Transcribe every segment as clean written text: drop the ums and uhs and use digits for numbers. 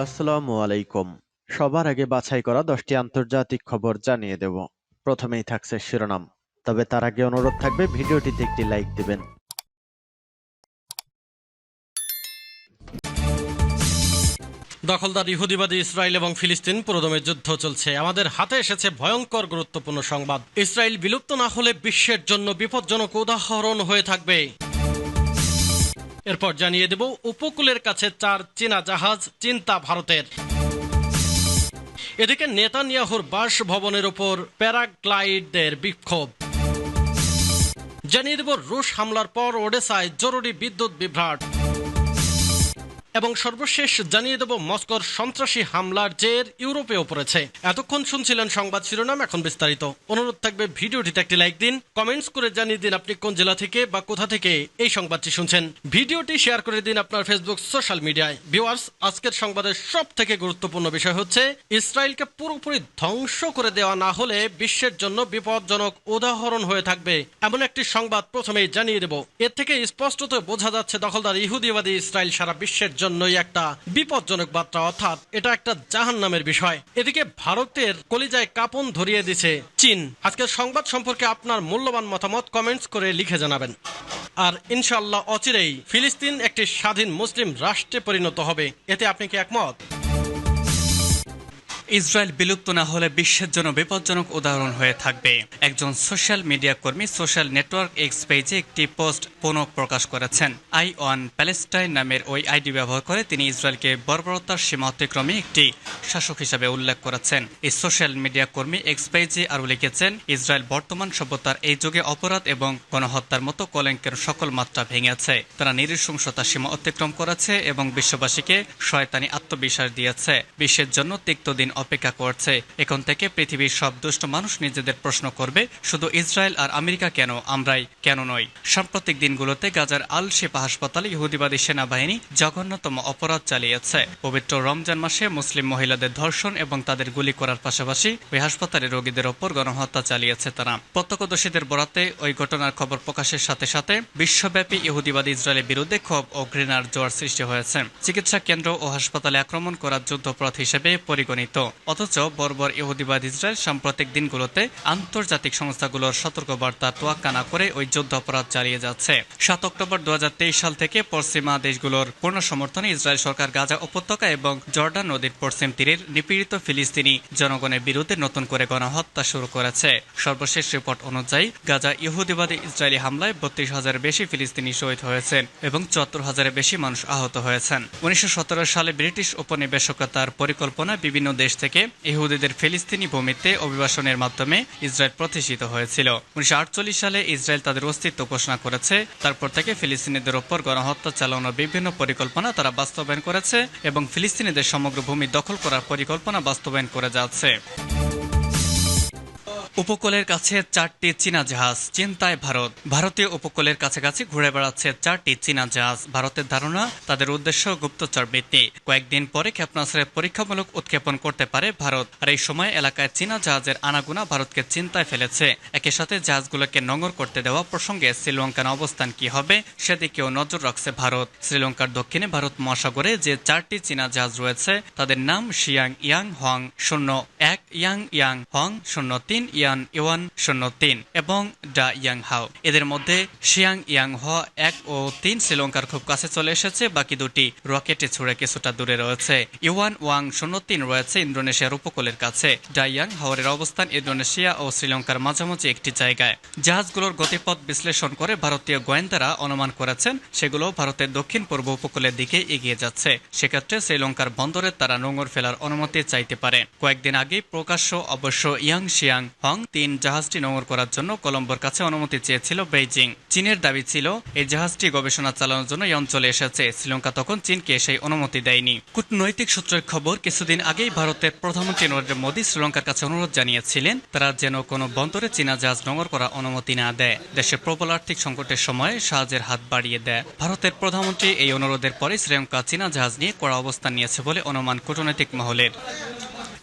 আসসালামু আলাইকুম। সবার আগে বাছাই করা 10টি আন্তর্জাতিক খবর জানিয়ে দেব। প্রথমেই থাকছে শিরোনাম। তবে তার আগে অনুরোধ থাকবে ভিডিওটিতে একটি লাইক দিবেন। দখলদার ইহুদিবাদী ইসরায়েল এবং ফিলিস্তিন পুরোদমে যুদ্ধ চলছে। আমাদের হাতে এসেছে ভয়ঙ্কর গুরুত্বপূর্ণ সংবাদ। ইসরায়েল বিলুপ্ত না হলে বিশ্বের জন্য বিপজ্জনক উদাহরণ হয়ে থাকবে। এরপর জানিয়ে দেব উপকূলের কাছে 4 চীনা জাহাজ, চিন্তা ভারতের। এদিকে নেতানিয়াহুর বাসভবনের উপর প্যারাগ্লাইডারদের বিক্ষোভ। জানিয়ে দেব রুশ হামলার পর ওডেসায় জরুরি বিদ্যুৎ বিভ্রাট। এবং সর্বশেষ জানিয়ে দেব মস্কোর সন্ত্রাসী হামলার জের ইউরোপেও পড়েছে। এতক্ষণ শুনছিলেন সংবাদ শিরোনাম, এখন বিস্তারিত। অনুরোধ থাকবে ভিডিওটিতে একটি লাইক দিন, কমেন্টস করে জানিয়ে দিন আপনি কোন জেলা থেকে বা কোথা থেকে এই সংবাদটি শুনছেন। ভিডিওটি শেয়ার করে দিন আপনার ফেসবুক সোশ্যাল মিডিয়ায়। ভিউয়ার্স, আজকের সংবাদের সব থেকে গুরুত্বপূর্ণ বিষয় হচ্ছে ইসরায়েলকে পুরোপুরি ধ্বংস করে দেওয়া না হলে বিশ্বের জন্য বিপজ্জনক উদাহরণ হয়ে থাকবে এমন একটি সংবাদ প্রথমেই জানিয়ে দেব। এর থেকে স্পষ্টত বোঝা যাচ্ছে দখলদার ইহুদিবাদী ইসরায়েল সারা বিশ্বের জন্যই একটা বিপজ্জনক বার্তা, অর্থাৎ এটা একটা জাহান্নামের বিষয়। এদিকে ভারতের কলিজায় কাঁপন ধরিয়ে দিছে চীন। আজকের সংবাদ সম্পর্কে আপনার মূল্যবান মতামত কমেন্টস করে লিখে জানাবেন। আর ইনশাআল্লাহ অচিরেই ফিলিস্তিন একটি স্বাধীন মুসলিম রাষ্ট্রে পরিণত হবে। এতে আপনি কি একমত? ইসরায়েল বিলুপ্ত না হলে বিশ্বের জন্য বিপজ্জনক উদাহরণ হয়ে থাকবে। একজন সোশ্যাল মিডিয়া কর্মী সোশ্যাল নেটওয়ার্ক এক্স পেজে একটি পোস্ট পুনঃ প্রকাশ করেছেন। আই ওয়ান প্যালেস্টাইন নামের ওই আইডি ব্যবহার করে তিনি ইসরায়েলকে বর্বরতার সীমা অতিক্রমে একটি শাসক হিসাবে উল্লেখ করেছেন। এই সোশ্যাল মিডিয়া কর্মী এক্স পেজে আরও লিখেছেন, ইসরায়েল বর্তমান সভ্যতার এই যুগে অপরাধ এবং গণহত্যার মতো কলঙ্কের সকল মাত্রা ভেঙেছে। তারা নৃশংসতার সীমা অতিক্রম করেছে এবং বিশ্ববাসীকে শয়তানি আত্মবিশ্বাস দিয়েছে। বিশ্বের জন্য তিক্ত দিন অপেক্ষা করছে। এখন থেকে পৃথিবীর সব দুষ্ট মানুষ নিজেদের প্রশ্ন করবে, শুধু ইসরায়েল আর আমেরিকা কেন, আমরাই কেন নই? সাম্প্রতিক দিনগুলোতে গাজার আল শিফা হাসপাতালে ইহুদিবাদী সেনাবাহিনী জঘন্যতম অপরাধ চালিয়েছে। পবিত্র রমজান মাসে মুসলিম মহিলাদের ধর্ষণ এবং তাদের গুলি করার পাশাপাশি ওই হাসপাতালে রোগীদের ওপর গণহত্যা চালিয়েছে তারা। প্রত্যক্ষদর্শীদের বরাতে ওই ঘটনার খবর প্রকাশের সাথে সাথে বিশ্বব্যাপী ইহুদিবাদী ইসরায়েলের বিরুদ্ধে ক্ষোভ ও ঘৃণার জোয়ার সৃষ্টি হয়েছে। চিকিৎসা কেন্দ্র ও হাসপাতালে আক্রমণ করার যুদ্ধপরাধ হিসেবে পরিগণিত। অথচ বর্বর ইহুদিবাদ ইসরায়েল সাম্প্রতিক দিনগুলোতে আন্তর্জাতিক সংস্থাগুলোর সতর্কবার্তা তোয়াক্কা না করে ওই যুদ্ধ অপরাধ চালিয়ে যাচ্ছে। 7 অক্টোবর 2023 সাল থেকে পশ্চিমা দেশগুলোর পূর্ণ সমর্থনে ইসরায়েল সরকার গাজা উপত্যকা এবং জর্ডান নদীর পশ্চিম তীরের নিপীড়িত ফিলিস্তিনি জনগণের বিরুদ্ধে নতুন করে গণহত্যা শুরু করেছে। সর্বশেষ রিপোর্ট অনুযায়ী গাজা ইহুদিবাদী ইসরায়েলি হামলায় 32,000-এর বেশি ফিলিস্তিনি শহীদ হয়েছেন এবং 74,000-এর বেশি মানুষ আহত হয়েছেন। 1917 সালে ব্রিটিশ উপনিবেশকতার পরিকল্পনা বিভিন্ন দেশ থেকে ইহুদিদের ফিলিস্তিনি ভূমিতে অভিবাসনের মাধ্যমে ইসরায়েল প্রতিষ্ঠিত হয়েছিল। 1948 সালে ইসরায়েল তাদের অস্তিত্ব ঘোষণা করেছে। তারপর থেকে ফিলিস্তিনিদের ওপর গণহত্যা চালানোর বিভিন্ন পরিকল্পনা তারা বাস্তবায়ন করেছে এবং ফিলিস্তিনিদের সমগ্র ভূমি দখল করার পরিকল্পনা বাস্তবায়ন করে যাচ্ছে। উপকূলের কাছে 4টি চীনা জাহাজ, চিন্তায় ভারত। ভারতীয় উপকূলের কাছাকাছি ঘুরে বেড়াচ্ছে 4টি চীনা জাহাজ। ভারতের ধারণা তাদের উদ্দেশ্য গুপ্তচর বৃত্তি। কয়েকদিন পরে ক্ষেপণাস্ত্রের পরীক্ষামূলক উৎক্ষেপণ করতে পারে ভারত। আর এই সময় এলাকায় চীনা জাহাজের আনাগোনা ভারতকে চিন্তায় ফেলেছে। একই সাথে জাহাজগুলোকে নোঙর করতে দেওয়া প্রসঙ্গে শ্রীলঙ্কার অবস্থান কি হবে সেদিকেও নজর রাখছে ভারত। শ্রীলঙ্কার দক্ষিণে ভারত মহাসাগরে যে 4টি চীনা জাহাজ রয়েছে তাদের নাম Xiang young Hong 01, young young Hong 03, ইয়ান 03 এবং ডা ইয়াং হাও। এদের মধ্যে শিয়াং ইয়াং হ 1 ও 3 শ্রীলঙ্কার খুব কাছে চলে এসেছে, বাকি দুটি রকেটে ছুড়ে কিছুটা দূরে রয়েছে। ইওয়ান ওয়াং 03 রয়েছে ইন্দোনেশিয়ার উপকূলের কাছে। ডা ইয়াং হাওরের অবস্থান ইন্দোনেশিয়া ও শ্রীলঙ্কার মাঝামাঝি একটি জায়গায়। জাহাজগুলোর গতিপথ বিশ্লেষণ করে ভারতীয় গোয়েন্দারা অনুমান করেছেন সেগুলো ভারতের দক্ষিণ পূর্ব উপকূলের দিকে এগিয়ে যাচ্ছে। সেক্ষেত্রে শ্রীলঙ্কার বন্দরে তারা নোঙর ফেলার অনুমতি চাইতে পারে। কয়েকদিন আগে প্রকাশ্য অবশ্য ইয়াং শিয়াং হং 3 জাহাজটি নোঙর করার জন্য কলম্বোর কাছে অনুমতি চেয়েছিল বেইজিং। চীনের দাবি ছিল এই জাহাজটি গবেষণা চালানোর জন্য এই অঞ্চলে এসেছে। শ্রীলঙ্কা তখন চীনকে সেই অনুমতি দেয়নি। কূটনৈতিক সূত্রের খবর, কিছুদিন আগেই ভারতের প্রধানমন্ত্রী নরেন্দ্র মোদী শ্রীলঙ্কার কাছে অনুরোধ জানিয়েছিলেন তারা যেন কোনো বন্দরে চীনা জাহাজ নোঙর করার অনুমতি না দেয়। দেশের প্রবল আর্থিক সংকটের সময় সাহায্যের হাত বাড়িয়ে দেয়। ভারতের প্রধানমন্ত্রী এই অনুরোধের পরে শ্রীলঙ্কা চীনা জাহাজ নিয়ে কড়া অবস্থান নিয়েছে বলে অনুমান কূটনৈতিক মহলের।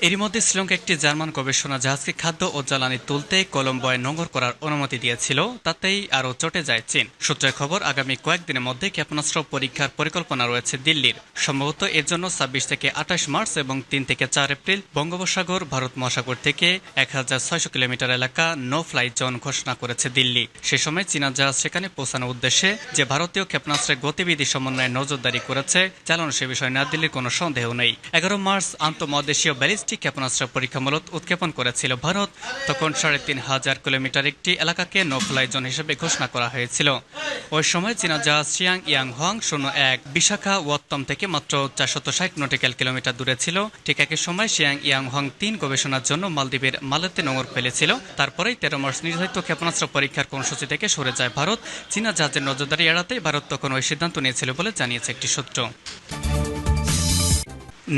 এরই মধ্যে শ্রীলঙ্কা একটি জার্মান গবেষণা জাহাজকে খাদ্য ও জ্বালানি তুলতে কলম্বোয় নোঙর করার অনুমতি দিয়েছিল, তাতেই আরও চটে যায় চীন। সূত্রের খবর, আগামী কয়েকদিনের মধ্যে ক্ষেপণাস্ত্র পরীক্ষার পরিকল্পনা রয়েছে দিল্লির। সম্ভবত এর জন্য ২৬ থেকে ২৮ মার্চ এবং ৩ থেকে ৪ এপ্রিল বঙ্গোপসাগর ভারত মহাসাগর থেকে ১৬০০ কিলোমিটার এলাকা নো ফ্লাই জোন ঘোষণা করেছে দিল্লি। সে সময় চীনা জাহাজ সেখানে পৌঁছানোর উদ্দেশ্যে যে ভারতীয় ক্ষেপণাস্ত্রের গতিবিধি সমন্বয়ে নজরদারি করেছে চালানো সে বিষয়ে নয়াদিল্লির কোনো সন্দেহ নেই। ১১ মার্চ আন্তঃমহাদেশীয় ব্যালিস্টিক ক্ষেপণাস্ত্র পরীক্ষামূলক উৎক্ষেপণ করেছিল ভারত। তখন ৩৫০০ কিলোমিটার একটি এলাকাকে নো ফ্লাই জোন হিসেবে ঘোষণা করা হয়েছিল। ওই সময় চীনা জাহাজ শিয়াং ইয়াং হং ০১ বিশাখাপত্তনম থেকে মাত্র ৪৬০ নটিক্যাল কিলোমিটার দূরে ছিল। ঠিক একই সময় শিয়াং ইয়াং হং ৩ গবেষণার জন্য মালদ্বীপের মালেতে নোঙর ফেলেছিল। তারপরেই ১৩ মার্চ নির্ধারিত ক্ষেপণাস্ত্র পরীক্ষার কর্মসূচি থেকে সরে যায় ভারত। চীনা জাহাজের নজরদারি এড়াতে ভারত তখন ওই সিদ্ধান্ত নিয়েছিল বলে জানিয়েছে একটি সূত্র।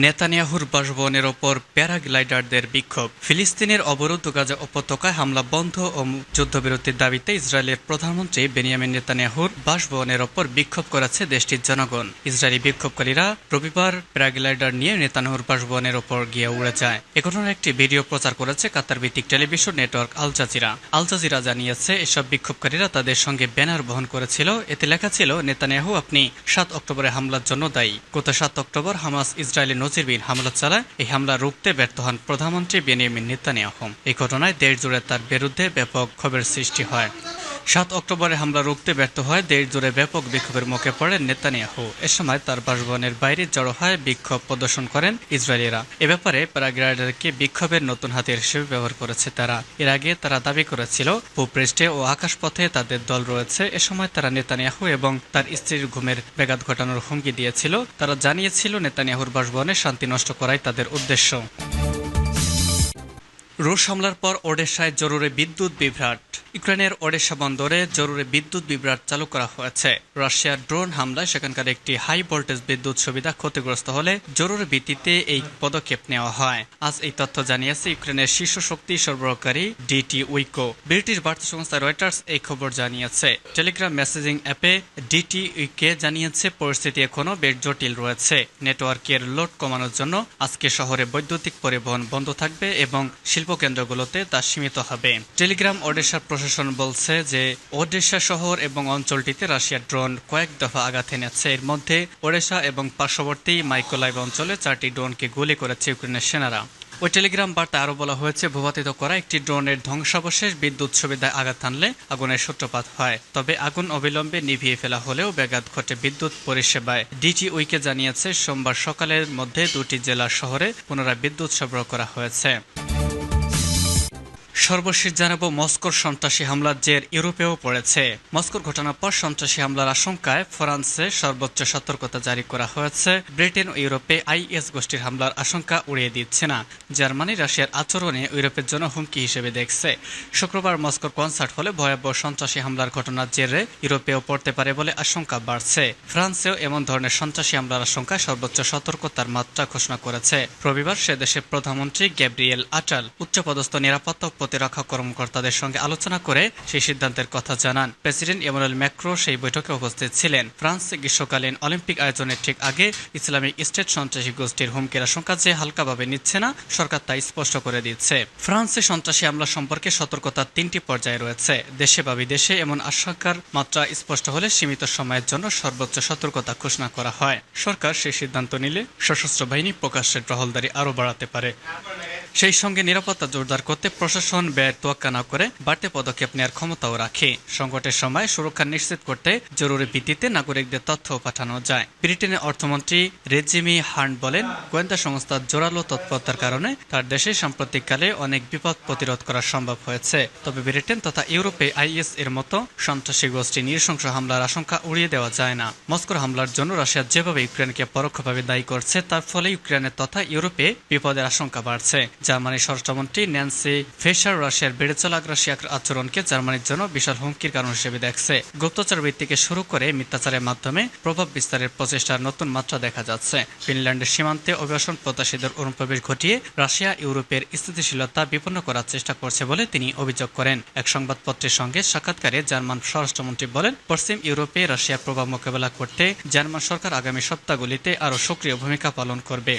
নেতানিয়াহুর বাসভবনের ওপর প্যারাগ্লাইডারদের বিক্ষোভ। ফিলিস্তিনের অবরুদ্ধ গাজা উপত্যকায় হামলা বন্ধ ও যুদ্ধবিরতির দাবিতে ইসরায়েলের প্রধানমন্ত্রী বেনিয়ামিন নেতানিয়াহুর বাসভবনের ওপর বিক্ষোভ করেছে দেশটির জনগণ। ইসরায়েলি বিক্ষোভকারীরা রবিবার প্যারাগ্লাইডার নিয়ে নেতানিয়াহুর বাসভবনের ওপর গিয়ে উড়ে যায়। এ ঘটনার একটি ভিডিও প্রচার করেছে কাতার ভিত্তিক television network Al Jazeera. Al Jazeera জানিয়েছে, এসব বিক্ষোভকারীরা তাদের সঙ্গে ব্যানার বহন করেছিল। এতে লেখা ছিল, নেতানিয়াহু আপনি ৭ অক্টোবরের হামলার জন্য দায়ী। গত ৭ অক্টোবর হামাস ইসরায়েলের নজিরবিহীন হামলা চালায়। এই হামলা রুখতে ব্যর্থ হন প্রধানমন্ত্রী বেনিয়ামিন নেতানিয়াহু। এই ঘটনায় দেশ জুড়ে তার বিরুদ্ধে ব্যাপক ক্ষোভের সৃষ্টি হয়। ৭ অক্টোবরে হামলা রুখতে ব্যর্থ হয় দেশ জুড়ে ব্যাপক বিক্ষোভের মুখে পড়েন নেতানিয়াহু। এ সময় তার বাসভবনের বাইরে জড়ো হয় বিক্ষোভ প্রদর্শন করেন ইসরায়েলিরা। এ ব্যাপারে প্যারাগ্লাইডারকে বিক্ষোভের নতুন হাতিয়ার হিসেবে ব্যবহার করেছে তারা। এর আগে তারা দাবি করেছিল ভূপৃষ্ঠে ও আকাশপথে তাদের দল রয়েছে। এ সময় তারা নেতানিয়াহু এবং তার স্ত্রীর ঘুমের ব্যাঘাত ঘটানোর হুমকি দিয়েছিল। তারা জানিয়েছিল নেতানিয়াহুর বাসভবনে শান্তি নষ্ট করাই তাদের উদ্দেশ্য। রুশ হামলার পর ওডেসায় জরুরি বিদ্যুৎ বিভ্রাট। ইউক্রেনের ওডেসা বন্দরে জরুরি বিদ্যুৎ বিভ্রাট চালু করা হয়েছে। রাশিয়ার ড্রোন হামলায় সেখানকার একটি হাই ভোল্টেজ বিদ্যুৎ সুবিধা ক্ষতিগ্রস্ত হলে জরুরি ভিত্তিতে এই পদক্ষেপ নেওয়া হয়। আজ এই তথ্য জানিয়েছে ইউক্রেনের শীর্ষ শক্তি সরবরাহকারী ডিটি উইকো। ব্রিটিশ বার্তা সংস্থা রয়টার্স এই খবর জানিয়েছে। টেলিগ্রাম মেসেজিং অ্যাপে ডিটি উইকে জানিয়েছে, পরিস্থিতি এখনও বেশ জটিল রয়েছে। নেটওয়ার্কের লোড কমানোর জন্য আজকে শহরে বৈদ্যুতিক পরিবহন বন্ধ থাকবে এবং শিল্পকেন্দ্রগুলোতে তা সীমিত হবে। টেলিগ্রাম ওডেসার প্রশাসন বলছে যে ওডেসা শহর এবং অঞ্চলটিতে রাশিয়ার ড্রোন কয়েক দফা আঘাত এনেছে। এর মধ্যে ওডেসা এবং পার্শ্ববর্তী মাইকোলাইভ অঞ্চলে ৪টি ড্রোনকে গুলি করেছে ইউক্রেনের সেনারা। ওই টেলিগ্রাম বার্তায় আরও বলা হয়েছে, ভূপাতিত করা একটি ড্রোনের ধ্বংসাবশেষ বিদ্যুৎ সুবিধায় আঘাত হানলে আগুনের সূত্রপাত হয়। তবে আগুন অবিলম্বে নিভিয়ে ফেলা হলেও ব্যাঘাত ঘটে বিদ্যুৎ পরিষেবায়। ডিটি উইকে জানিয়েছে, সোমবার সকালের মধ্যে ২টি জেলার শহরে পুনরায় বিদ্যুৎ সরবরাহ করা হয়েছে। সর্বশেষ জানাবো, মস্কোর সন্ত্রাসী হামলার জের ইউরোপেও পড়েছে। মস্কোর ঘটনার পর সন্ত্রাসী হামলার আশঙ্কায় ফ্রান্সে সর্বোচ্চ সতর্কতা জারি করা হয়েছে। ব্রিটেন ও ইউরোপে আইএস গোষ্ঠীর হামলার আশঙ্কা উড়িয়ে দিচ্ছে না। জার্মানি রাশিয়ার আচরণে ইউরোপের জন্য হুমকি হিসেবে দেখছে। শুক্রবার মস্কোর কনসার্ট হলে ভয়াবহ সন্ত্রাসী হামলার ঘটনার জেরে ইউরোপেও পড়তে পারে বলে আশঙ্কা বাড়ছে। ফ্রান্সেও এমন ধরনের সন্ত্রাসী হামলার আশঙ্কায় সর্বোচ্চ সতর্কতার মাত্রা ঘোষণা করেছে। রবিবার সে দেশের প্রধানমন্ত্রী গ্যাব্রিয়েল আটাল উচ্চপদস্থ নিরাপত্তা প্রতিরক্ষা কর্মকর্তাদের সঙ্গে আলোচনা করে সেই সিদ্ধান্তের কথা জানান। প্রেসিডেন্ট ইমানুয়েল ম্যাক্রো সেই বৈঠকে উপস্থিত ছিলেন। ফ্রান্সে গ্রীষ্মকালীন অলিম্পিক আয়োজনের ঠিক আগে ইসলামিক স্টেট সন্ত্রাসী গোষ্ঠীর হুমকির আশঙ্কা যে হালকাভাবে নিচ্ছে না, সরকার তা স্পষ্ট করে দিচ্ছে। ফ্রান্সে সন্ত্রাসী হামলা সম্পর্কে সতর্কতার ৩টি পর্যায়ে রয়েছে। দেশে বা বিদেশে এমন আশঙ্কার মাত্রা স্পষ্ট হলে সীমিত সময়ের জন্য সর্বোচ্চ সতর্কতা ঘোষণা করা হয়। সরকার সেই সিদ্ধান্ত নিলে সশস্ত্র বাহিনী প্রকাশ্যে টহলদারি আরও বাড়াতে পারে। সেই সঙ্গে নিরাপত্তা জোরদার করতে প্রশাসন ব্যয়ের তোয়াক্কা না করে বাড়তি পদক্ষেপ নেওয়ার ক্ষমতাও রাখে। সংকটের সময় সুরক্ষা নিশ্চিত করতে জরুরি ভিত্তিতে নাগরিকদের তথ্য পাঠানো যায়। ব্রিটেনের অর্থমন্ত্রী রেজিমি হান্ট বলেন, গোয়েন্দা সংস্থার জোরালো তৎপরতার কারণে তার দেশে সাম্প্রতিককালে অনেক বিপদ প্রতিরোধ করা সম্ভব হয়েছে। তবে ব্রিটেন তথা ইউরোপে আইএস এর মতো সন্ত্রাসী গোষ্ঠী নৃশংস হামলার আশঙ্কা উড়িয়ে দেওয়া যায় না। মস্কোর হামলার জন্য রাশিয়া যেভাবে ইউক্রেনকে পরোক্ষভাবে দায়ী করছে, তার ফলে ইউক্রেনের তথা ইউরোপে বিপদের আশঙ্কা বাড়ছে। জার্মানির স্বরাষ্ট্রমন্ত্রী ন্যান্সি ফেশার রাশিয়ার বেড়ে চলা আগ্রাসী আচরণকে জার্মানির জন্য বিশাল হুমকির কারণ হিসেবে দেখছে। গুপ্তচর বৃত্তি থেকে শুরু করে মিথ্যাচারের মাধ্যমে প্রভাব বিস্তারের প্রচেষ্টার নতুন মাত্রা দেখা যাচ্ছে। ফিনল্যান্ডের সীমান্তে অভিবাসন প্রত্যাশীদের অনুপ্রবেশ ঘটিয়ে রাশিয়া ইউরোপের স্থিতিশীলতা বিপন্ন করার চেষ্টা করছে বলে তিনি অভিযোগ করেন। এক সংবাদপত্রের সঙ্গে সাক্ষাৎকারে জার্মান স্বরাষ্ট্রমন্ত্রী বলেন, পশ্চিম ইউরোপে রাশিয়ার প্রভাব মোকাবেলা করতে জার্মান সরকার আগামী সপ্তাহগুলিতে আরও সক্রিয় ভূমিকা পালন করবে।